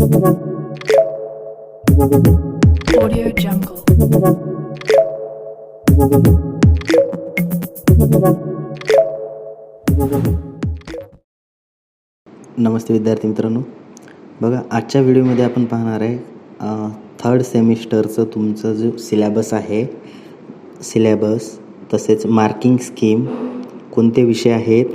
Audio Jungle. नमस्ते विद्यार्थी मित्रांनो, बघा आजच्या व्हिडिओमध्ये आपण पाहणार आहे थर्ड सेमिस्टरचं तुमचं जो सिलॅबस आहे, तसेच मार्किंग स्कीम, कोणते विषय आहेत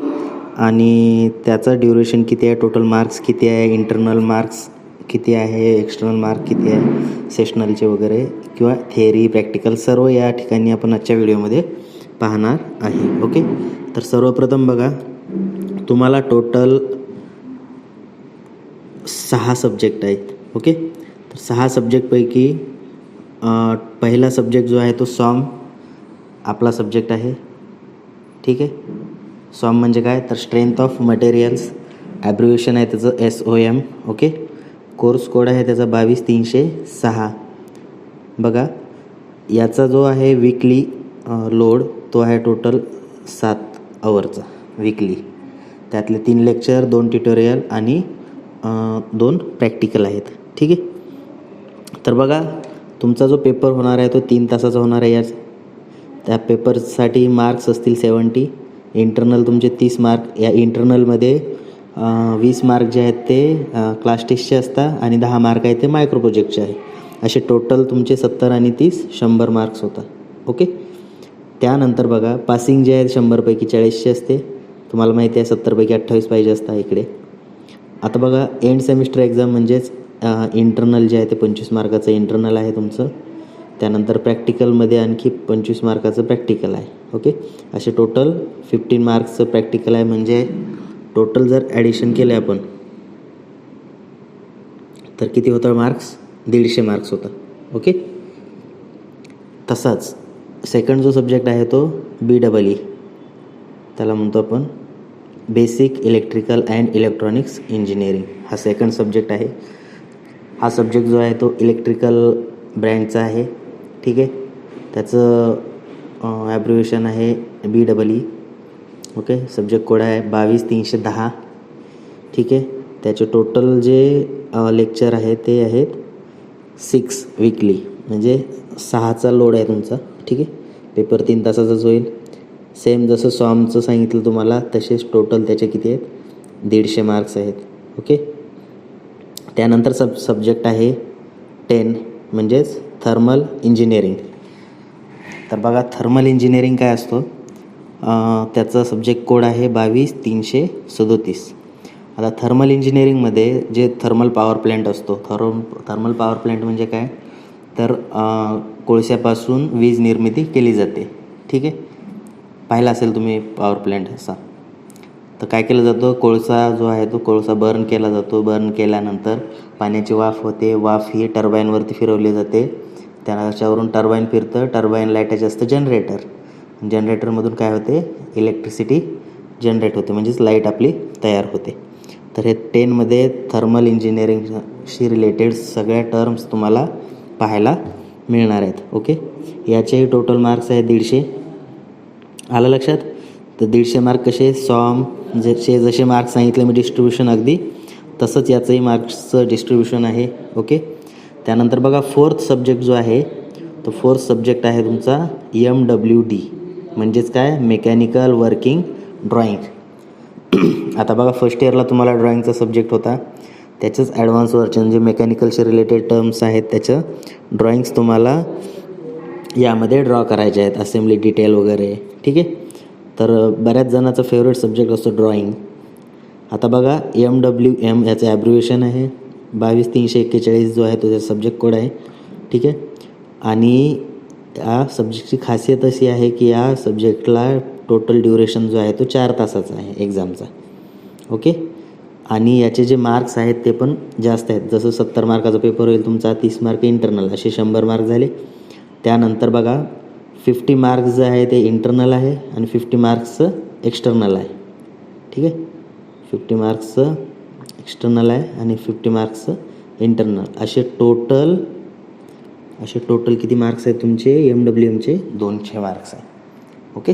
आणि त्याचं ड्युरेशन किती आहे, टोटल मार्क्स किती आहे, इंटरनल मार्क्स किती आहे, एक्सटर्नल मार्क किती आहे, सेशनलचे वगैरे किंवा थेअरी प्रॅक्टिकल सर्व या ठिकाणी आपण आजच्या व्हिडिओमध्ये पाहणार आहे. ओके, तर सर्वप्रथम बघा, तुम्हाला टोटल 6 सब्जेक्ट आहेत. ओके, तर 6 सब्जेक्टपैकी पहिला सब्जेक्ट जो आहे तो सॉम आपला सब्जेक्ट आहे. ठीक आहे, सॉम म्हणजे काय, तर स्ट्रेंथ ऑफ मटेरियल्स, ॲब्रिव्हिएशन आहे त्याचं SOM. ओके, कोर्स कोड आहे त्याचा 22306. बघा, याचा जो आहे वीकली लोड तो आहे टोटल 7 आवरचा वीकली. त्यातले 3 लेक्चर, 2 ट्युटोरियल आणि 2 प्रॅक्टिकल आहेत. ठीक आहे, तर बघा तुमचा जो पेपर होणार आहे तो 3 तासाचा होणार आहे. त्या पेपरसाठी मार्क्स असतील 70. इंटरनल तुमचे 30 मार्क. या इंटरनलमध्ये 20 मार्क जे आहेत ते क्लास टेस्टचे असतात आणि 10 मार्क आहेत ते मायक्रो प्रोजेक्टचे आहे. असे टोटल तुमचे 70 आणि 30 100 मार्क्स होतात. ओके, त्यानंतर बघा पासिंग जे आहे 100पैकी 40चे असते. तुम्हाला माहिती आहे 70पैकी 28 पाहिजे असतात इकडे. आता बघा एंड सेमिस्टर एक्झाम म्हणजेच इंटरनल जे आहे ते 25 मार्काचं इंटरनल आहे तुमचं. त्यानंतर प्रॅक्टिकलमध्ये आणखी 25 मार्काचं प्रॅक्टिकल आहे. ओके, असे टोटल 15 मार्क्सचं प्रॅक्टिकल आहे. म्हणजे टोटल जर ॲडिशन केले आपण तर किती होतं मार्क्स, 150 मार्क्स होतं. ओके, तसाच सेकंड जो सब्जेक्ट आहे तो BEE, त्याला म्हणतो आपण basic electrical and electronics engineering. हा सेकंड सब्जेक्ट आहे. हा सब्जेक्ट जो आहे तो इलेक्ट्रिकल ब्रँडचा आहे. ठीक आहे, त्याचं ॲब्रिव्हिएशन आहे BEE. ओके, सब्जेक्ट कोड आहे 22310. ठीक आहे, त्याचे टोटल जे लेक्चर आहे ते आहेत 6 वीकली, म्हणजे 6चा लोड आहे तुमचा. ठीक आहे, पेपर 3 तासाचाच होईल. सेम जसं सॉमचं सांगितलं तुम्हाला तसेच टोटल त्याचे किती आहेत, 150 मार्क्स आहेत. ओके, त्यानंतर सब्जेक्ट आहे 10 म्हणजेच थर्मल इंजिनिअरिंग. तर बघा थर्मल इंजिनिअरिंग काय असतो, त्याचा सब्जेक्ट कोड आहे 22337. आता थर्मल इंजिनिअरिंगमध्ये जे थर्मल पॉवर प्लॅन्ट असतो, थर्मल पॉवर प्लॅन्ट म्हणजे काय, तर कोळशापासून वीज निर्मिती केली जाते. ठीक आहे, पाहिला असेल तुम्ही पॉवर प्लॅन्ट असा. तर काय केलं जातं, कोळसा जो आहे तो कोळसा बर्न केला जातो. बर्न केल्यानंतर पाण्याची वाफ होते. वाफ ही टर्बाईनवरती फिरवली जाते. त्याच्यावरून टर्बाईन फिरतं. टर्बाईनला अटॅच असतं जनरेटर. जनरेटरमधून काय होते, इलेक्ट्रिसिटी जनरेट होते, म्हणजेच लाईट आपली तयार होते. तर हे 10मध्ये थर्मल इंजिनिअरिंगशी रिलेटेड सगळ्या टर्म्स तुम्हाला पाहायला मिळणार आहेत. ओके, याचेही टोटल मार्क्स आहे 150. आलं लक्षात. तर 150 मार्क कसे, सॉम जसे मार्क्स सांगितले मी डिस्ट्रीब्युशन अगदी तसंच याचंही मार्क्सचं डिस्ट्रीब्युशन आहे. ओके, त्यानंतर बघा फोर्थ सब्जेक्ट जो आहे तो फोर्थ सब्जेक्ट आहे तुमचा MWD म्हणजेच काय, मेकॅनिकल वर्किंग ड्रॉइंग. आता बघा फर्स्ट इयरला तुम्हाला ड्रॉइंगचा सब्जेक्ट होता, त्याचंच ॲडव्हान्स वर्जन जे मेकॅनिकलचे रिलेटेड टर्म्स आहेत त्याचं ड्रॉइंग्स तुम्हाला यामध्ये ड्रॉ करायचे आहेत, असेंब्ली डिटेल वगैरे. ठीक आहे, तर बऱ्याच जणांचा फेवरेट सब्जेक्ट असतो ड्रॉइंग. आता बघा MWM याचं ॲब्रिव्हिएशन आहे 22341 जो आहे तो त्याचा सब्जेक्ट कोड आहे. ठीक आहे, आणि या सब्जेक्टची खासियत अशी आहे की या सब्जेक्टला टोटल ड्युरेशन जो आहे तो 4 तासाचा आहे एक्झामचा. ओके, आणि याचे जे मार्क्स आहेत ते पण जास्त आहेत. जसं 70 मार्काचा पेपर होईल तुमचा, 30 मार्क इंटरनल, असे 100 मार्क झाले. त्यानंतर बघा 50 मार्क्स जे आहे ते इंटरनल आहे आणि 50 मार्क्सचं एक्सटर्नल आहे. ठीक आहे, 50 मार्क्सचं एक्सटर्नल आहे आणि 50 मार्क्सचं इंटरनल. असे टोटल किती मार्क्स आहेत तुमचे MWMचे, 200 मार्क्स आहे. ओके,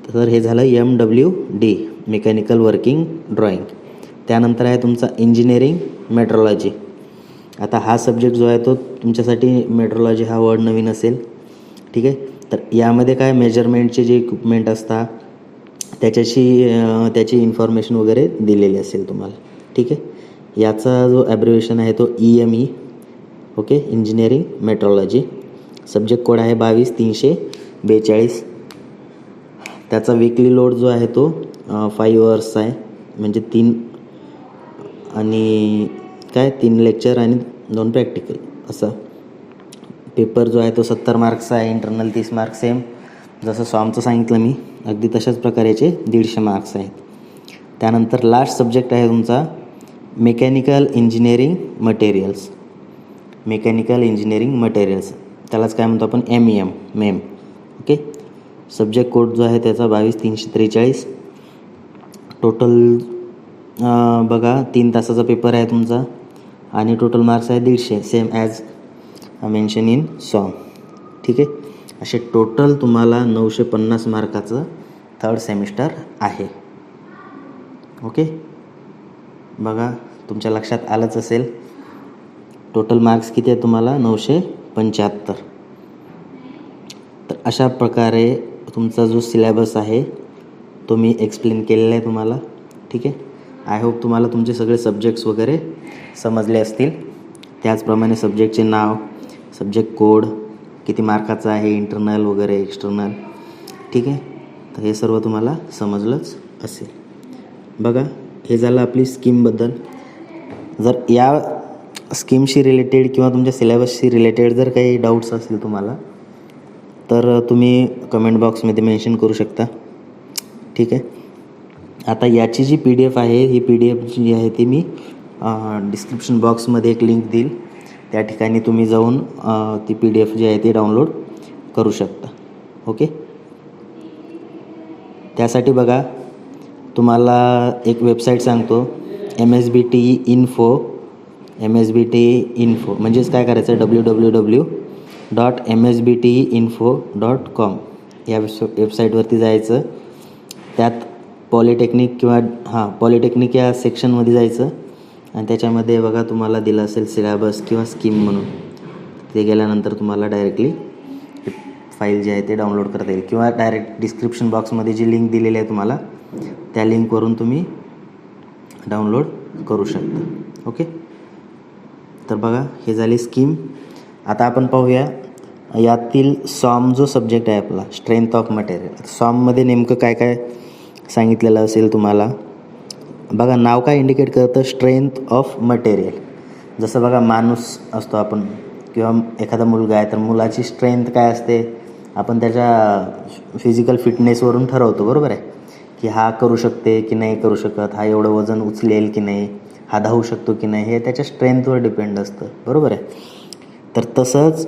तर हे झालं MWD मेकॅनिकल वर्किंग ड्रॉइंग. त्यानंतर आहे तुमचा इंजिनिअरिंग मेट्रोलॉजी. आता हा सब्जेक्ट जो आहे तो तुमच्यासाठी मेट्रोलॉजी हा वर्ड नवीन असेल, ठीक आहे. तर यामध्ये काय मेजरमेंटचे जे इक्विपमेंट असतात त्याची इन्फॉर्मेशन वगैरे दिलेली असेल तुम्हाला, ठीक आहे. याचा जो ॲब्रिव्हिएशन आहे तो EME, okay, engineering metrology. Subject code आहे 22,342. त्याचा वीकली लोड जो आहे तो 5 अवर्सचा आहे, म्हणजे 3 लेक्चर आणि 2 प्रॅक्टिकल असा. पेपर जो आहे तो 70 मार्क्सचा आहे, इंटरनल 30 मार्क्स, सेम जसं सॉमचं सांगितलं मी अगदी तशाच प्रकारेचे 150 मार्क्स आहेत. त्यानंतर लास्ट सब्जेक्ट आहे तुमचा mechanical engineering materials. Mechanical engineering materials त्यालाच काय म्हणतो आपण MEM. ओके. सब्जेक्ट कोड जो आहे त्याचा 22,343. टोटल बघा 3 तासाचा पेपर आहे तुमचा आणि टोटल मार्क्स आहे 150, सेम ॲज मेन्शन इन सॉम, ठीक आहे. असे टोटल तुम्हाला 950 मार्काचं 3rd सेमिस्टर आहे. ओके. बघा तुमच्या लक्षात आलंच असेल. टोटल मार्क्स किती आहे तुम्हाला? 975. तर अशा प्रकारे तुमचा जो सिलेबस आहे तो मी एक्सप्लेन केलेला आहे तुम्हाला, ठीक आहे. आय होप तुम्हाला तुमचे सगळे सब्जेक्ट्स वगैरे समजले असतील. त्याचप्रमाणे सब्जेक्टचे नाव, सब्जेक्ट कोड, किती मार्काचा आहे, इंटरनल वगैरे एक्सटर्नल, ठीक आहे. तर हे सर्व तुम्हाला समजलंच असेल. बघा हे झालं आपली स्कीमबद्दल. जर या स्कीमशी रिलेटेड किंवा तुमच्या सिलेबसशी रिलेटेड जर काही डाऊट्स असतील तुम्हाला तर तुम्ही कमेंट बॉक्समध्ये मेन्शन करू शकता, ठीक आहे. आता याची जी PDF आहे ही PDF जी आहे ती मी डिस्क्रिप्शन बॉक्समध्ये एक लिंक देईल, त्या ठिकाणी तुम्ही जाऊन ती PDF जी आहे ती डाउनलोड करू शकता. ओके. त्यासाठी बघा तुम्हाला एक वेबसाईट सांगतो, MSBTE इन्फो म्हणजेच काय करायचं www.msbteinfo.com या वेबसाईटवरती जायचं. त्यात पॉलिटेक्निक या सेक्शनमध्ये जायचं आणि त्याच्यामध्ये बघा तुम्हाला दिलं असेल सिलेबस किंवा स्कीम म्हणून. ते गेल्यानंतर तुम्हाला डायरेक्टली फाईल जी आहे ते डाउनलोड करता येईल किंवा डायरेक्ट डिस्क्रिप्शन बॉक्समध्ये जी लिंक दिलेली आहे तुम्हाला त्या लिंकवरून तुम्ही डाउनलोड करू शकता. ओके. तर बघा हे झाली स्कीम. आता आपण पाहूया यातील सॉम जो सब्जेक्ट आहे आपला, स्ट्रेंथ ऑफ मटेरियल. सॉममध्ये नेमकं काय काय सांगितलेलं असेल तुम्हाला. बघा नाव काय इंडिकेट करतं? Strength of material. जसं बघा माणूस असतो आपण किंवा एखादा मुलगा आहे तर मुलाची स्ट्रेंथ काय असते आपण त्याच्या फिजिकल फिटनेसवरून ठरवतो, बरोबर आहे, की हा करू शकते की नाही करू शकत, हा एवढं वजन उचलेल की नाही, हा धावू शकतो की नाही, हे त्याच्या स्ट्रेंथवर डिपेंड असतं, बरोबर आहे. तर तसंच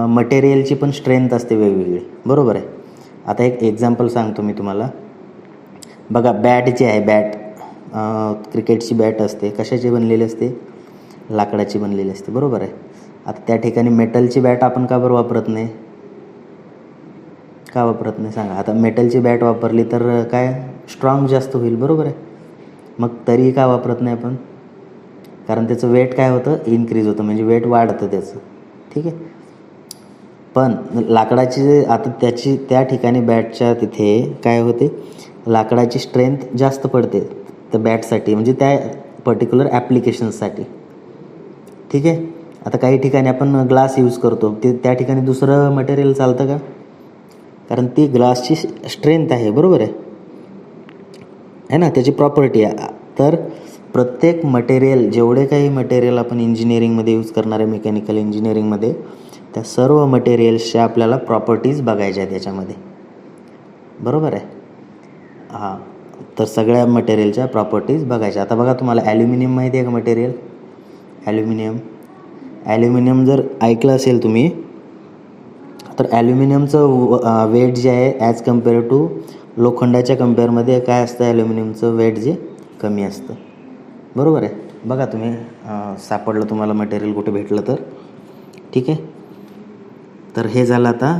मटेरियलची पण स्ट्रेंथ असते वेगवेगळी, बरोबर आहे. आता एक एक्झाम्पल सांगतो मी तुम्हाला. बघा बॅट जी आहे, बॅट क्रिकेटची बॅट असते, कशाची बनलेली असते? लाकडाची बनलेली असते, बरोबर आहे. आता त्या ठिकाणी मेटलची बॅट आपण का बरं वापरत नाही? का वापरत नाही सांगा? आता मेटलची बॅट वापरली तर काय स्ट्रॉंग जास्त होईल, बरोबर आहे. मग तरी का वापरत नाही आपण? कारण त्याचं वेट काय होतं? इन्क्रीज होतं, म्हणजे वेट वाढतं त्याचं, ठीक आहे. पण लाकडाची आता त्या ठिकाणी बॅटच्या तिथे काय होते? लाकडाची स्ट्रेंथ जास्त पडते त्या बॅटसाठी, म्हणजे त्या पर्टिक्युलर ॲप्लिकेशन्ससाठी, ठीक आहे. आता काही ठिकाणी आपण ग्लास यूज करतो, ते त्या ठिकाणी दुसरं मटेरियल चालतं का? कारण ती ग्लासची स्ट्रेंथ आहे, बरोबर आहे ना, त्याची प्रॉपर्टी आहे. तर प्रत्येक मटेरियल, जेवढे काही मटेरियल आपण इंजिनिअरिंगमध्ये यूज करणार आहे, मेकॅनिकल इंजिनिअरिंगमध्ये, त्या सर्व मटेरियल्सच्या आपल्याला प्रॉपर्टीज बघायच्या आहेत याच्यामध्ये, बरोबर आहे. हां, तर सगळ्या मटेरियलच्या प्रॉपर्टीज बघायच्या. आता बघा तुम्हाला ॲल्युमिनियम माहिती आहे का मटेरियल? ॲल्युमिनियम जर ऐकलं असेल तुम्ही तर ॲल्युमिनियमचं वेट जे आहे ॲज कम्पेअर टू लोखंडाच्या कम्पेअरमध्ये काय असतं? ॲल्युमिनियमचं वेट जे कमी असतं, बरोबर आहे. बघा तुम्ही सापडलं तुम्हाला मटेरियल कुठे भेटलं तर, ठीक आहे. तर हे झालं आता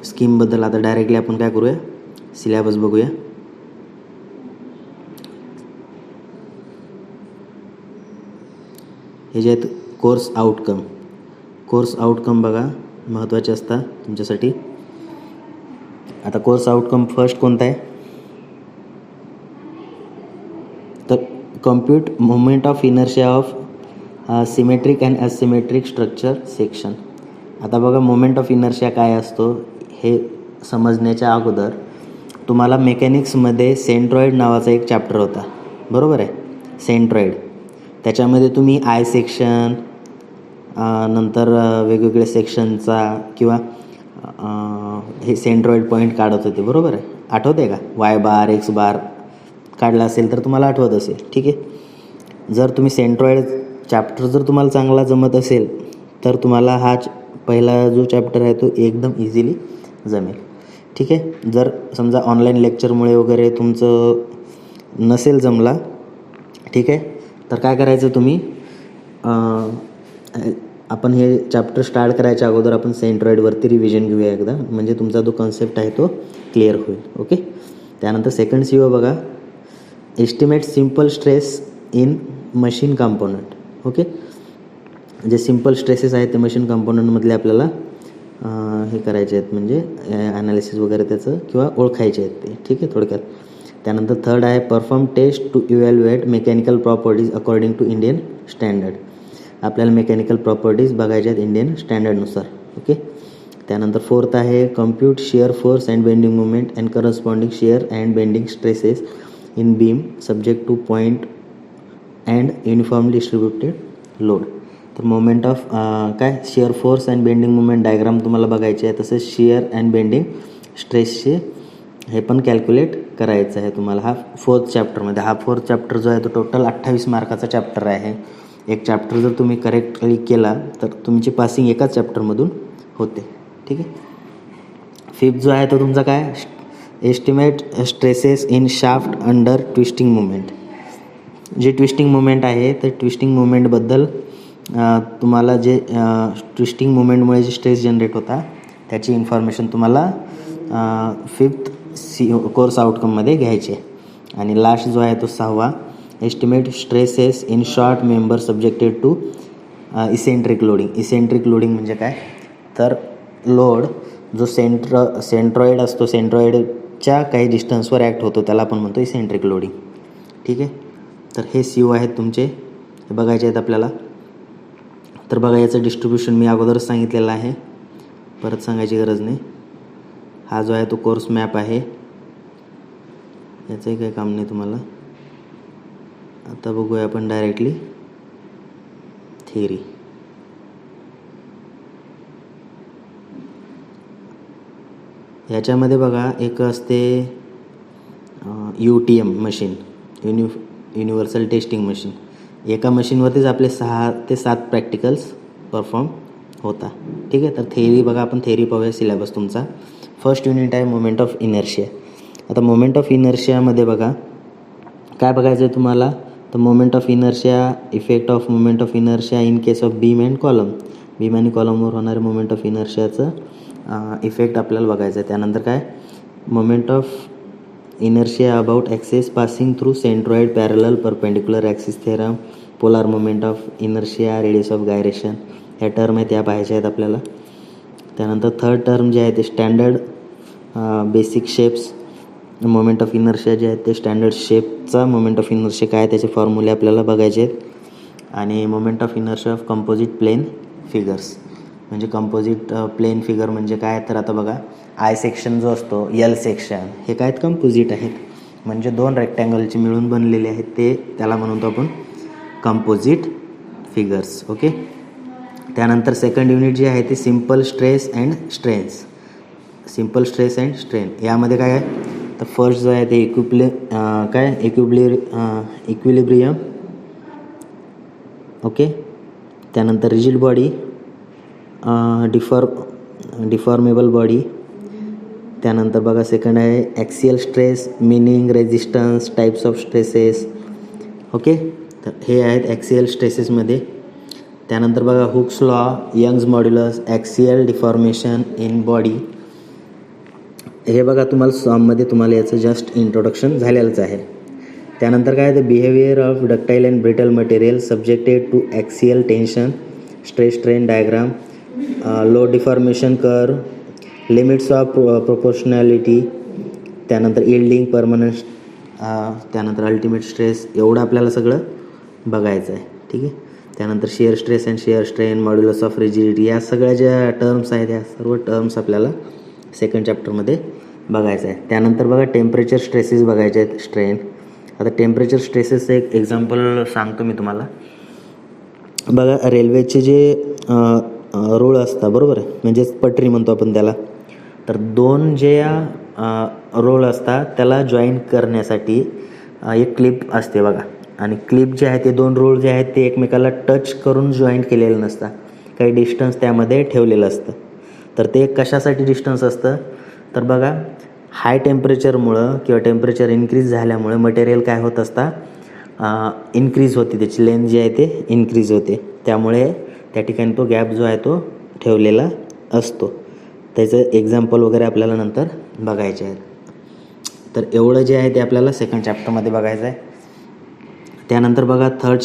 स्कीमबद्दल. आता डायरेक्टली आपण काय करूया? सिलेबस बघूया. हे जे आहेत कोर्स आउटकम बघा महत्त्वाचे असतात तुमच्यासाठी. आता कोर्स आउटकम फर्स्ट कोणता आहे, तर compute moment of inertia of symmetric and asymmetric structure section. आता बघा मोमेंट ऑफ इनर्शिया काय असतो हे समजण्याच्या अगोदर तुम्हाला मेकॅनिक्समध्ये सेंट्रॉइड नावाचा एक चॅप्टर होता, बरोबर आहे. सेंट्रॉइड, त्याच्यामध्ये तुम्ही आय सेक्शन नंतर वेगवेगळ्या सेक्शनचा किंवा हे सेंट्रॉइड पॉईंट काढत होते, बरोबर आहे. आठवते का, वाय बार एक्स बार काढला असेल तर तुम्हाला आठवत असेल. ठीक आहे, जर तुम्ही सेंट्रॉइड चॅप्टर जर तुम्हाला चांगला जमत असेल तर तुम्हाला हा पहिला जो चॅप्टर आहे तो एकदम इझिली जमेल. ठीक आहे, जर समजा ऑनलाईन लेक्चरमुळे वगैरे तुमचं नसेल जमला, ठीक आहे, तर काय करायचं तुम्ही, आपण हे चॅप्टर स्टार्ट करायच्या अगोदर आपण सेंट्रॉइडवरती रिव्हिजन घेऊया एकदा, म्हणजे तुमचा जो कॉन्सेप्ट आहे तो क्लिअर होईल. ओके, त्यानंतर सेकंड CO बघा, estimate simple stress in machine component. Okay, जे सिम्पल स्ट्रेसेस आहेत ते मशीन कंपोनंटमधले आपल्याला हे करायचे आहेत, म्हणजे ॲनालिसिस वगैरे त्याचं किंवा ओळखायचे आहेत ते. ठीक आहे, थोडक्यात. त्यानंतर थर्ड आहे perform test to evaluate mechanical properties according to Indian standard. आपल्याला मेकॅनिकल प्रॉपर्टीज बघायच्या आहेत इंडियन स्टँडर्डनुसार. ओके, त्यानंतर फोर्थ आहे compute shear force and bending movement and corresponding shear and bending stresses in beam subject to point and uniformly distributed load. तर moment of काय shear force and bending movement diagram तुम्हाला बघायचे आहे, तसेच shear and bending स्ट्रेसचे हे पण calculate करायचं आहे तुम्हाला. हा फोर्थ चॅप्टरमध्ये, हा फोर्थ चॅप्टर जो आहे तो टोटल 28 मार्काचा चॅप्टर आहे. एक चॅप्टर जर तुम्ही करेक्टली केला तर तुमची पासिंग एकाच चॅप्टरमधून होते. ठीक आहे, फिफ्थ जो आहे तो तुमचा काय, estimate stresses in shaft under twisting movement. जे ट्विस्टिंग मुवमेंट आहे तर ट्विस्टिंग मुवमेंटबद्दल तुम्हाला जे ट्विस्टिंग मुवमेंटमुळे जे स्ट्रेस जनरेट होता त्याची इन्फॉर्मेशन तुम्हाला फिफ्थ कोर्स आउटकममध्ये घ्यायचे. आणि लास्ट जो आहे तो 6वा, estimate stresses in short member subjected to eccentric loading. Eccentric loading म्हणजे काय, तर लोड जो सेंट्रॉइड असतो, सेंट्रॉइडच्या काही डिस्टन्सवर ॲक्ट होतो त्याला आपण म्हणतो इसेंट्रिक लोडिंग. ठीक आहे, तर हे CO आहेत तुमचे, हे बघायचे आहेत आपल्याला. तर बघा याचं डिस्ट्रीब्युशन मी अगोदरच सांगितलेलं आहे, परत सांगायची गरज नाही. हा जो आहे तो कोर्स मॅप आहे, याचंही काही काम नाही तुम्हाला. आता बघूया आपण डायरेक्टली थिअरी. याच्यामध्ये बघा एक असते UTM machine, universal testing machine. एका मशीनवरतीच आपले 6 ते 7 प्रॅक्टिकल्स परफॉर्म होता. ठीक आहे, तर थेअरी बघा, आपण थेअरी पाहूया सिलेबस तुमचा. फर्स्ट युनिट आहे मोमेंट ऑफ इनर्शिया. आता मोमेंट ऑफ इनर्शियामध्ये बघा काय बघायचं आहे तुम्हाला, तर moment of inertia, effect of moment of inertia in case of beam and column. Beam आणि कॉलमवर होणारे मोमेंट ऑफ इनर्शियाचं इफेक्ट आपल्याला बघायचं आहे. त्यानंतर काय, moment of inertia about access passing through centroid parallel perpendicular axis theorem, polar moment of inertia, radius of gyration, ह्या term आहेत त्या पाहायच्या आहेत आपल्याला. त्यानंतर थर्ड टर्म जे आहे ते standard basic shapes. Moment of inertia जे आहेत ते स्टँडर्ड शेपचा मोमेंट ऑफ इनर्शिया काय त्याचे फॉर्म्युले आपल्याला बघायचे आहेत. आणि moment of inertia of composite plane figures. म्हणजे कंपोजिट प्लेन फिगर म्हणजे काय, तर आता बघा आय सेक्शन जो असतो, L सेक्शन, हे काय आहेत, कंपोजिट आहेत. म्हणजे 2 रेक्टँगलचे मिळून बनलेले आहेत ते, त्याला म्हणतो आपण कंपोजिट फिगर्स. ओके, त्यानंतर सेकंड युनिट जे आहे ते simple stress and strains. Simple stress and strain यामध्ये काय आहे, तर फर्स्ट जो आहे ते इक्विलिब्रियम. ओके, त्यानंतर रिजिड बॉडी, डिफॉर्मेबल बॉडी. त्यानंतर बघा सेकंड आहे axial stress, meaning, resistance, types of stresses. Okay, तर हे आहेत ॲक्सियल स्ट्रेसेसमध्ये. त्यानंतर बघा Hooke's law, Young's modulus, axial deformation in body. हे बघा तुम्हाला सॉममध्ये तुम्हाला याचं जस्ट इंट्रोडक्शन झालेलंच आहे. त्यानंतर काय आहे, behaviour of ductile and brittle material subjected to axial tension, stress strain diagram, load deformation curve, limits of proportionality, त्यानंतर इल्डिंग परमनंट, त्यानंतर अल्टिमेट स्ट्रेस, एवढं आपल्याला सगळं बघायचं आहे. ठीक आहे. त्यानंतर shear stress and shear strain, modulus of rigidity, या सगळ्या ज्या टर्म्स आहेत या सर्व टर्म्स आपल्याला सेकंड चॅप्टरमध्ये बघायचं आहे. त्यानंतर बघा टेम्परेचर स्ट्रेसेस बघायचे आहेत, स्ट्रेन. आता टेम्परेचर स्ट्रेसेसचं एक एक्झाम्पल सांगतो मी तुम्हाला. बघा रेल्वेचे जे रूळ असतात बरोबर आहे, म्हणजेच पटरी म्हणतो आपण त्याला. तर दोन जे रोल असतात त्याला जॉईन करण्यासाठी एक क्लिप असते बघा. आणि क्लिप जे आहे ते दोन रोल जे आहेत ते एकमेकाला टच करून जॉईंट केलेलं नसतं, काही डिस्टन्स त्यामध्ये ठेवलेलं असतं. तर ते कशासाठी डिस्टन्स असतं, तर बघा हाय टेम्परेचरमुळं किंवा टेम्परेचर इन्क्रीज झाल्यामुळे मटेरियल काय होत असता इन्क्रीज होते, त्याची लेंथ जी आहे ते इन्क्रीज होते. त्यामुळे त्या ठिकाणी तो गॅप जो आहे तो ठेवलेला असतो. त्याचं एक्झाम्पल वगैरे आपल्याला नंतर बघायचे आहेत. तर एवढं जे आहे ते आपल्याला सेकंड चॅप्टरमध्ये बघायचं आहे. त्यानंतर बघा थर्ड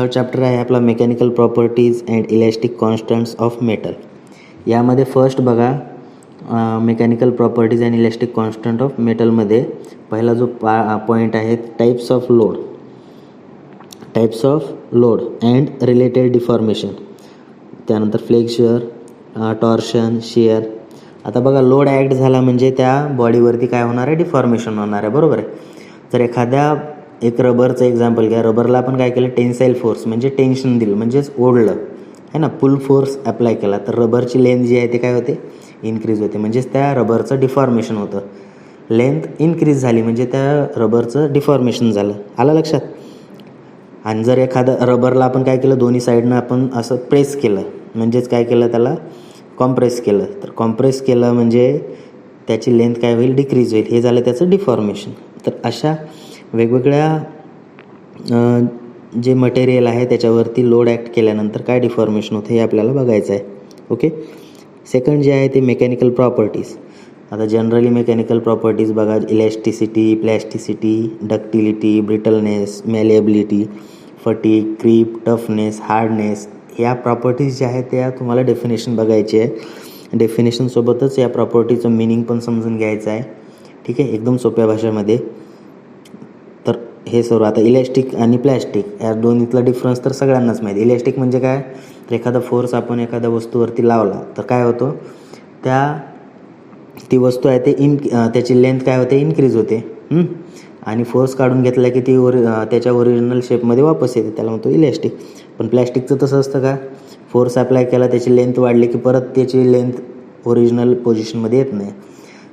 चॅप्टर आहे आपला mechanical properties and elastic constants of metal. यामध्ये फर्स्ट बघा mechanical properties and elastic constant of मेटलमध्ये पहिला जो पॉईंट आहे types of load and related deformation, त्यानंतर फ्लेक्चर, टॉर्शन, शिअर. आता बघा लोड ॲक्ट झाला म्हणजे त्या बॉडीवरती काय होणार आहे, डिफॉर्मेशन होणार आहे बरोबर आहे. तर एखाद्या एक रबरचं एक्झाम्पल घ्या, रबरला आपण काय केलं, टेन्साईल फोर्स म्हणजे टेन्शन दिलं म्हणजेच ओढलं आहे ना, पुल फोर्स अप्लाय केला तर रबरची लेंथ जी आहे ते काय होते, इन्क्रीज होते, म्हणजेच त्या रबरचं डिफॉर्मेशन होतं. लेंथ इन्क्रीज झाली म्हणजे त्या रबरचं डिफॉर्मेशन झालं. आलं लक्षात. आणि जर एखादं रबरला आपण काय केलं, दोन्ही साईडनं आपण असं प्रेस केलं म्हणजेच काय केलं, त्याला कॉम्प्रेस केलं. तर कॉम्प्रेस केलं म्हणजे त्याची लेंथ काय होईल, डिक्रीज होईल. हे झालं त्याचं डिफॉर्मेशन. तर अशा वेगवेगळ्या जे मटेरियल आहे त्याच्यावरती लोड ॲक्ट केल्यानंतर काय डिफॉर्मेशन होतं हे आपल्याला बघायचं आहे. ओके. सेकंड जे आहे ते मेकॅनिकल प्रॉपर्टीज. आता जनरली मेकॅनिकल प्रॉपर्टीज बघा, elasticity, plasticity, ductility, brittleness, malleability, fatigue, creep, toughness, hardness, या प्रॉपर्टीज ज्या आहेत त्या तुम्हाला डेफिनेशन बघायची आहे. डेफिनेशनसोबतच या प्रॉपर्टीचं मिनिंग पण समजून घ्यायचं आहे. ठीक आहे, एकदम सोप्या भाषेमध्ये. तर हे सर्व आता इलॅस्टिक आणि प्लॅस्टिक या दोन्हीतला डिफरन्स तर सगळ्यांनाच माहिती. इलॅस्टिक म्हणजे काय, तर एखादा फोर्स आपण एखाद्या वस्तूवरती लावला तर काय होतं, ती वस्तू आहे ते त्याची लेंथ काय होते, इन्क्रीज होते. आणि फोर्स काढून घेतला की ती त्याच्या ओरिजिनल शेपमध्ये वापस येते, त्याला म्हणतो इलॅस्टिक. पण प्लॅस्टिकचं तसं असतं का, फोर्स अप्लाय केला त्याची लेंथ वाढली की परत त्याची लेंथ ओरिजिनल पोझिशनमध्ये येत नाही,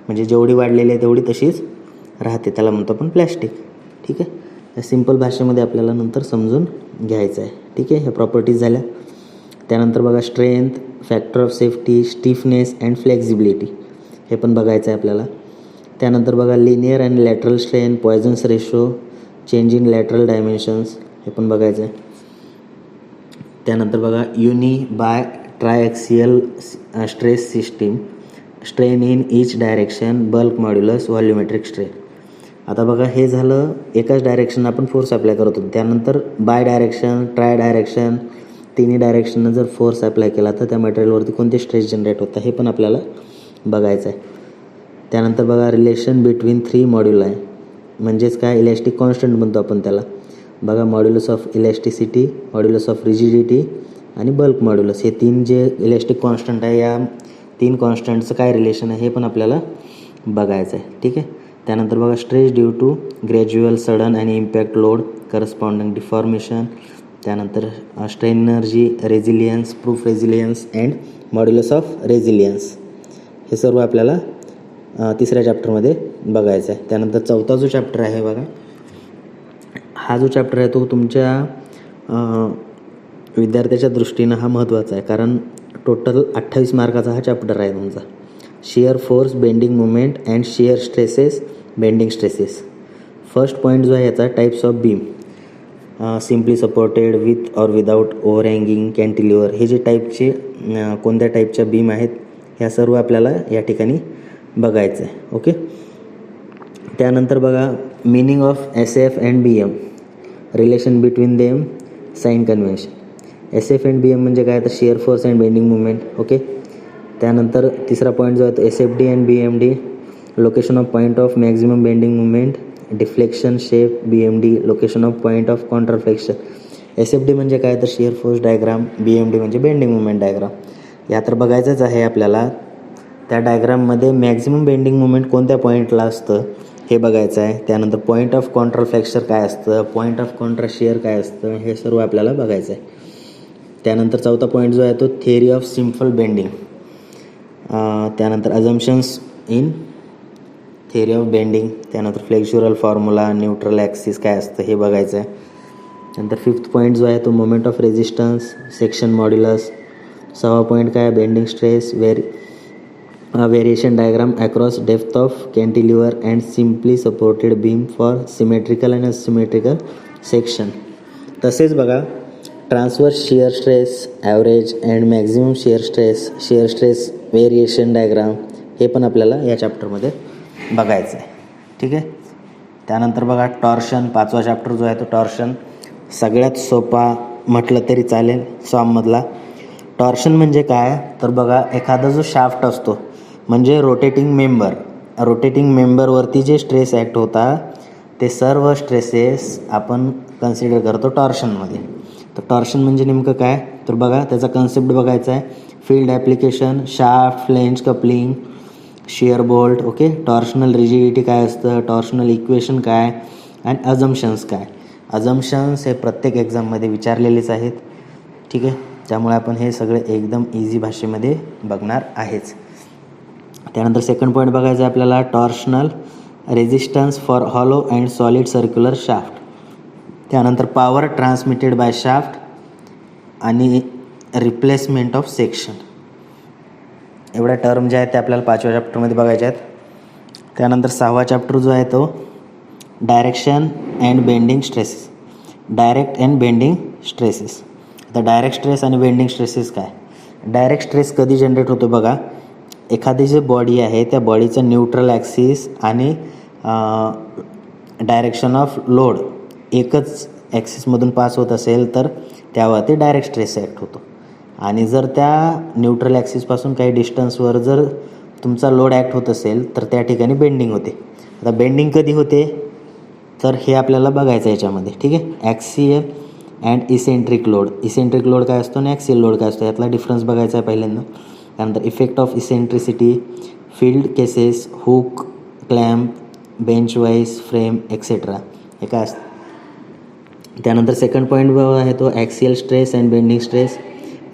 म्हणजे जेवढी वाढलेली आहे तेवढी तशीच राहते, त्याला म्हणतो आपण प्लॅस्टिक. ठीक आहे, या सिम्पल भाषेमध्ये आपल्याला नंतर समजून घ्यायचं आहे. ठीक आहे, ह्या प्रॉपर्टीज झाल्या. त्यानंतर बघा strength, factor of safety, stiffness and flexibility, हे पण बघायचं आहे आपल्याला. त्यानंतर बघा linear and lateral strain, Poisson's ratio, change in lateral dimensions, हे पण बघायचं आहे. त्यानंतर बघा uni bi triaxial stress system, strain in each direction, bulk modulus, volumetric strain. आता बघा हे झालं एकाच डायरेक्शन आपण फोर्स अप्लाय करत होतो. त्यानंतर बाय डायरेक्शन, ट्राय डायरेक्शन, तिन्ही डायरेक्शननं जर फोर्स अप्लाय केला तर त्या मटेरियलवरती कोणते स्ट्रेस जनरेट होतं हे पण आपल्याला बघायचं आहे. त्यानंतर बघा रिलेशन बिटवीन 3 मॉड्युलाय, म्हणजेच काय, इलॅस्टिक कॉन्स्टंट म्हणतो आपण त्याला. बघा modulus of elasticity, modulus of rigidity आणि बल्क मॉड्युलस, हे 3 जे इलॅस्टिक कॉन्स्टंट आहे या 3 कॉन्स्टंटचं काय रिलेशन आहे हे पण आपल्याला बघायचं आहे. ठीक आहे. त्यानंतर बघा stress due to gradual sudden आणि इम्पॅक्ट लोड, करस्पॉन्डिंग डिफॉर्मेशन. त्यानंतर strain energy, resilience, proof resilience and modulus of resilience, हे सर्व आपल्याला तिसऱ्या चॅप्टरमध्ये बघायचं आहे. त्यानंतर चौथा जो चॅप्टर आहे बघा, हा जो चॅप्टर आहे तो तुमच्या विद्यार्थ्याच्या दृष्टीनं हा महत्त्वाचा आहे, कारण टोटल 28 मार्काचा हा चॅप्टर आहे तुमचा. Shear force, bending movement and shear stresses, bending stresses. First point जो आहे याचा types of beam, simply supported, with or without overhanging, cantilever, हे जे टाईपचे कोणत्या टाईपच्या बीम आहेत ह्या सर्व आपल्याला या ठिकाणी बघायचं आहे. ओके. त्यानंतर बघा meaning of SF and BM, relation between them, sign convention. SF and BM म्हणजे काय, तर shear force and bending movement. Okay. त्यानंतर तिसरा पॉईंट जो आहे तो SFD and BMD, location of point of maximum bending movement, deflection shape. BMD, location of point of contraflexure. SFD म्हणजे काय, तर शिअर फोर्स डायग्राम. BMD म्हणजे बेंडिंग मुवमेंट डायग्राम. या तर बघायचंच आहे आपल्याला. त्या डायग्राममध्ये मॅक्झिमम बेंडिंग मुवमेंट कोणत्या पॉईंटला असतं हे बघायचं आहे. त्यानंतर पॉईंट ऑफ कॉन्ट्राफ्लेक्शन काय असतं, पॉईंट ऑफ कॉन्ट्रा शिअर काय असतं, हे सर्व आपल्याला बघायचं आहे. त्यानंतर चौथा पॉईंट जो आहे तो थिअरी ऑफ सिम्पल बेंडिंग. त्यानंतर अजम्पशन्स इन थिअरी ऑफ बेंडिंग. त्यानंतर फ्लेक्झुरल फॉर्म्युला, न्यूट्रल ॲक्सिस काय असतं हे बघायचं आहे. नंतर फिफ्थ पॉईंट जो आहे तो moment of resistance, section modulus. 6वा पॉईंट काय, bending stress, variation diagram across depth of cantilever and simply supported beam for symmetrical and asymmetrical section. तसेच बघा transverse shear stress, average and maximum shear stress variation diagram हे पण आपल्याला या चॅप्टरमध्ये बघायचं आहे. ठीक आहे. त्यानंतर बघा टॉर्शन, 5वा चॅप्टर जो आहे तो टॉर्शन. सगळ्यात सोपा म्हटलं तरी चालेल सॉममधला. टॉर्शन म्हणजे काय, तर बघा एखादा जो शाफ्ट असतो म्हणजे रोटेटिंग मेंबरवरती जे स्ट्रेस ॲक्ट होता ते सर्व स्ट्रेसेस आपण कन्सिडर करतो टॉर्शनमध्ये. तर टॉर्शन म्हणजे नेमकं काय, तर बघा त्याचा कन्सेप्ट बघायचा आहे. Field application, shaft, flange coupling, shear bolt. Okay. Torsional rigidity काय असतं, टॉर्शनल इक्वेशन काय, आणि अजम्पशन्स काय. अजम्पशन्स हे प्रत्येक एक्झाममध्ये विचारलेलेच आहेत. ठीक आहे. त्यामुळे आपण हे सगळे एकदम इझी भाषेमध्ये बघणार आहेच. त्यानंतर सेकंड पॉईंट बघायचा आहे आपल्याला, torsional resistance for hollow and solid circular shaft. त्यानंतर पॉवर ट्रान्समिटेड बाय शाफ्ट आणि रिप्लेसमेंट ऑफ सेक्शन. एवढ्या टर्म जे आहेत ते आपल्याला 5व्या चॅप्टरमध्ये बघायचे आहेत. त्यानंतर 6वा चॅप्टर जो आहे तो direction and bending stresses, direct and bending stresses. आता डायरेक्ट स्ट्रेस आणि बेंडिंग स्ट्रेसेस काय. डायरेक्ट स्ट्रेस कधी जनरेट होतो बघा, एखादी जी बॉडी आहे त्या बॉडीचं न्यूट्रल ॲक्सिस आणि डायरेक्शन ऑफ लोड एकच ॲक्सिसमधून पास होत असेल तर त्यावरती डायरेक्ट स्ट्रेस ॲक्ट होतो. आणि जर त्या न्यूट्रल ॲक्सिसपासून काही डिस्टन्सवर जर तुमचा लोड ॲक्ट होत असेल तर त्या ठिकाणी बेंडिंग होते. आता बेंडिंग कधी होते तर हे आपल्याला बघायचं आहे याच्यामध्ये. ठीक आहे. ॲक्सियल अँड इसेंट्रिक लोड काय असतो आणि ॲक्सियल लोड काय असतो यातला डिफरन्स बघायचा आहे पहिल्यांदा. त्यानंतर effect of eccentricity, field cases, hook, clamp, bench vice, frame etcetera हे काय असतं. त्यानंतर सेकंड पॉईंट आहे तो axial stress and bending stress,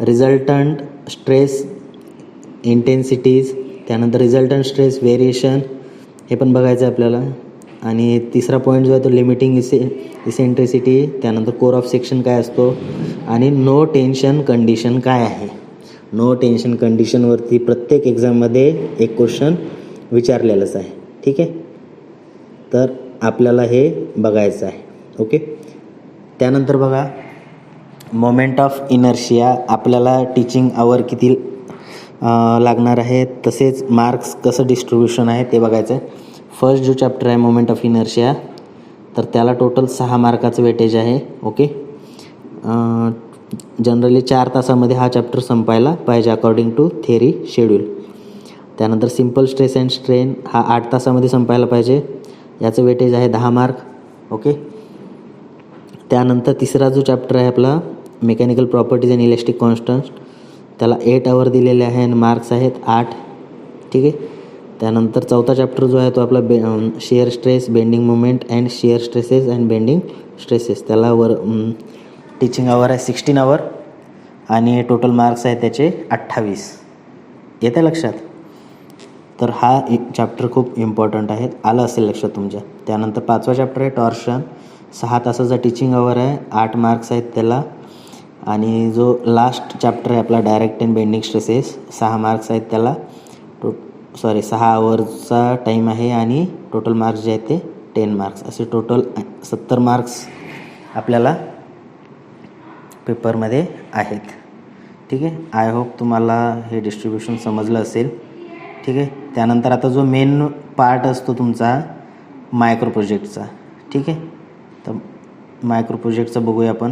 resultant stress intensities. त्यानंतर रिझल्टंट स्ट्रेस व्हेरिएशन हे पण बघायचं आहे आपल्याला. आणि तिसरा पॉईंट जो आहे तो लिमिटिंग इसेंट्रिसिटी. त्यानंतर कोर ऑफ सेक्शन काय असतो आणि नो टेन्शन कंडिशन काय आहे. नो टेन्शन कंडिशनवरती प्रत्येक एक्झाममध्ये एक क्वेश्चन विचारलेलंच आहे. ठीक आहे. तर आपल्याला हे बघायचं आहे. ओके. त्यानंतर बघा मोमेंट ऑफ इनर्शिया, आपल्याला टीचिंग आवर किती लागणार आहे, तसेच मार्क्स कसं डिस्ट्रीब्युशन आहे ते बघायचं आहे. फर्स्ट जो चॅप्टर आहे मोमेंट ऑफ इनर्शिया तर त्याला टोटल 6 मार्काचं वेटेज आहे. ओके. जनरली 4 तासामध्ये हा चॅप्टर संपायला पाहिजे अकॉर्डिंग टू थिअरी शेड्यूल. त्यानंतर सिम्पल स्ट्रेस अँड स्ट्रेन हा 8 तासामध्ये संपायला पाहिजे, याचं वेटेज आहे 10 मार्क. ओके. त्यानंतर तिसरा जो चॅप्टर आहे आपला mechanical properties and elastic constant त्याला 8 आवर दिलेले आहे आणि मार्क्स आहेत 8. ठीक आहे. त्यानंतर चौथा चॅप्टर जो आहे तो आपला shear stress, bending movement and shear stresses and bending stresses. त्याला टीचिंग आवर आहे 16 आवर आणि टोटल मार्क्स आहेत त्याचे 28. येतं लक्षात. तर हा एक चॅप्टर खूप इम्पॉर्टंट आहे, आलं असेल लक्षात तुमच्या. त्यानंतर 5वा चॅप्टर आहे टॉर्शन, 6 तासाचा टीचिंग आवर आहे, 8 मार्क्स आहेत त्याला. आणि जो लास्ट चॅप्टर आहे आपला direct and bending stresses, 6 marks आहेत त्याला. 6 आवर्सचा टाईम आहे आणि टोटल मार्क्स जे आहेत ते 10 मार्क्स, असे टोटल 70 मार्क्स आपल्याला पेपरमध्ये आहेत. ठीक आहे. आय होप तुम्हाला हे डिस्ट्रीब्युशन समजलं असेल. ठीक आहे. त्यानंतर आता जो मेन पार्ट असतो तुमचा मायक्रो प्रोजेक्टचा. ठीक आहे, तर मायक्रो प्रोजेक्टचा बघूया आपण.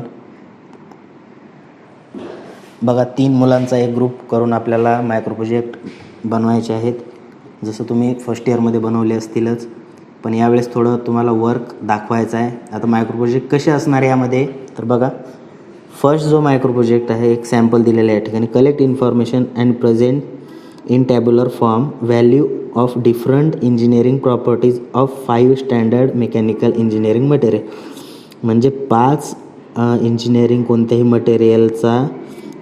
बघा 3 मुलांचा एक ग्रुप करून आपल्याला मायक्रो प्रोजेक्ट बनवायचे आहेत. जसं तुम्ही फर्स्ट इयरमध्ये बनवले असतीलच, पण यावेळेस थोडं तुम्हाला वर्क दाखवायचं आहे. आता मायक्रो प्रोजेक्ट कसे असणार आहे यामध्ये, तर बघा फर्स्ट जो मायक्रो प्रोजेक्ट आहे, एक सॅम्पल दिलेलं आहे या ठिकाणी. Collect information and present in tabular form value of different engineering properties of 5 standard mechanical engineering material. म्हणजे 5 इंजिनिअरिंग कोणत्याही मटेरियलचा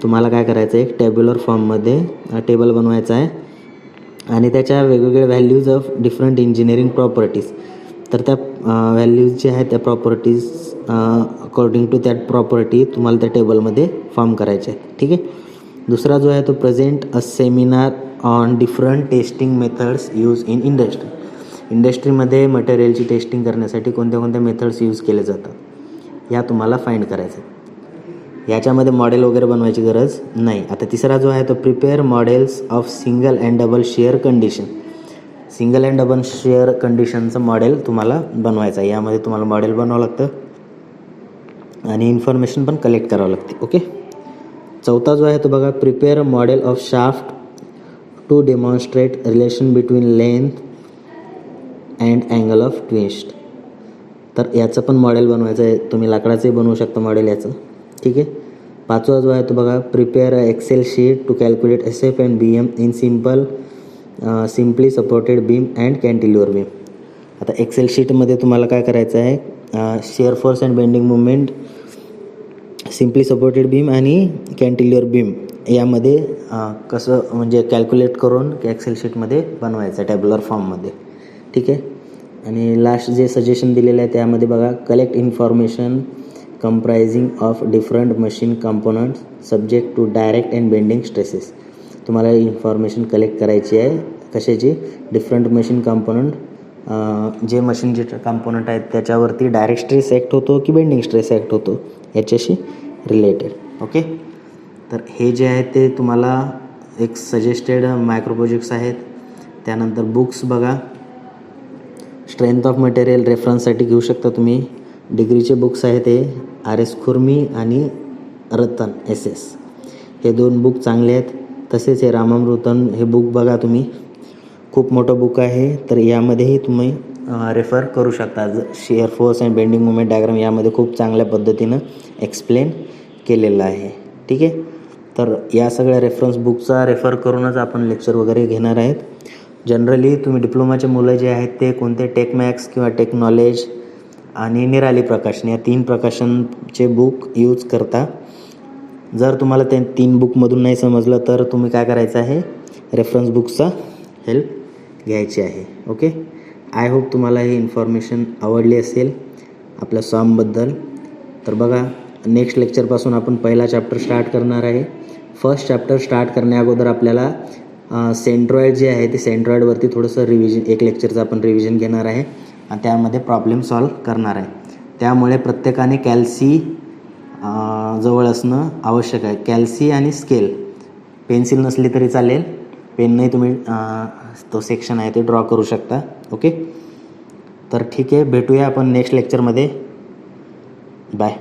तुम्हाला काय करायचं आहे, एक टॅब्युलर फॉर्ममध्ये टेबल बनवायचा आहे आणि त्याच्या वेगवेगळ्या values of different engineering properties. तर त्या व्हॅल्यूज जे आहेत त्या properties according to that property तुम्हाला त्या टेबलमध्ये फॉर्म करायचे आहे. ठीक आहे. दुसरा जो आहे तो present a seminar on different testing methods use in industry. इंडस्ट्रीमध्ये मटेरियलची टेस्टिंग करण्यासाठी कोणत्या कोणत्या मेथड्स यूज केले जातात ह्या तुम्हाला फाइंड करायचं आहे. याच्यामध्ये मॉडेल वगैरे बनवायची गरज नाही. आता तिसरा जो आहे तो prepare models of single and double shear condition. Single and double shear कंडिशनचं मॉडेल तुम्हाला बनवायचं आहे. यामध्ये तुम्हाला मॉडेल बनवावं लागतं आणि इन्फॉर्मेशन पण कलेक्ट करावं लागते. ओके. चौथा जो आहे तो बघा prepare model of shaft to demonstrate relation between length and angle of twist. तर याचं पण मॉडेल बनवायचं आहे. तुम्ही लाकडाचंही बनवू शकता मॉडेल याचं. ठीक आहे. पाचवा जो आहे तो बघा prepare excel sheet to calculate SF and BM in simply supported beam and cantilever beam. आता एक्सेल शीटमध्ये तुम्हाला काय करायचं आहे, shear force and bending movement, simply supported beam आणि कॅन्टिलिव्हर बीम यामध्ये कसं म्हणजे कॅल्क्युलेट करून एक्सेल शीटमध्ये बनवायचं टॅब्युलर फॉर्ममध्ये. ठीक आहे. आणि लास्ट जे सजेशन दिलेलं आहे त्यामध्ये बघा collect information comprising of different machine components subject to direct and bending stresses. तुम्हाला इन्फॉर्मेशन कलेक्ट करायची आहे कशाची, डिफरंट मशीन कंपोनंट, जे मशीन जे कंपोनंट आहेत त्याच्यावरती डायरेक्ट स्ट्रेस ॲक्ट होतो की बेंडिंग स्ट्रेस ॲक्ट होतो याच्याशी रिलेटेड. ओके. तर हे जे आहे ते तुम्हाला एक सजेस्टेड मायक्रो प्रोजेक्ट्स आहेत. त्यानंतर बुक्स बघा, स्ट्रेंथ ऑफ मटेरियल रेफरन्ससाठी घेऊ शकता तुम्ही. डिग्रीचे बुक्स आहेत ते RS खुर्मी आणि रतन SS, हे 2 बुक चांगले आहेत. तसेच हे रामामृतन हे बुक बघा तुम्ही, खूप मोठं बुक आहे. तर यामध्येही तुम्ही रेफर करू शकता. Share force and bending movement diagram यामध्ये खूप चांगल्या पद्धतीनं एक्सप्लेन केलेलं आहे. ठीक आहे. तर या सगळ्या रेफरन्स बुकचा रेफर करूनच आपण लेक्चर वगैरे घेणार आहेत. जनरली तुम्ही डिप्लोमाचे मुलं जे आहेत ते कोणते टेकमॅक्स किंवा टेक्नॉलेज आणि निराली प्रकाशन या 3 प्रकाशनचे बुक यूज करता. जर तुम्हाला त्या 3 बुकमधून नाही समजलं तर तुम्ही काय करायचं आहे, रेफरन्स बुकचा हेल्प घ्यायची आहे. ओके. आय होप तुम्हाला ही इन्फॉर्मेशन आवडली असेल आपल्या सॉमबद्दल. तर बघा नेक्स्ट लेक्चरपासून आपण पहिला चॅप्टर स्टार्ट करणार आहे. फर्स्ट चॅप्टर स्टार्ट करण्याअगोदर आपल्याला सेंट्रॉइड जे आहे ते सेंट्रॉइडवरती थोडंसं रिव्हिजन, एक लेक्चरचं आपण रिव्हिजन घेणार आहे आणि त्यामध्ये प्रॉब्लेम सॉल्व करणार आहे. त्यामुळे प्रत्येकाने कॅल्सी जवळ असणं आवश्यक आहे. कॅल्सी आणि स्केल, पेन्सिल नसली तरी चालेल, पेनने तुम्ही तो सेक्शन आहे ते ड्रॉ करू शकता. ओके. तर ठीक आहे, भेटूया आपण नेक्स्ट लेक्चरमध्ये. बाय.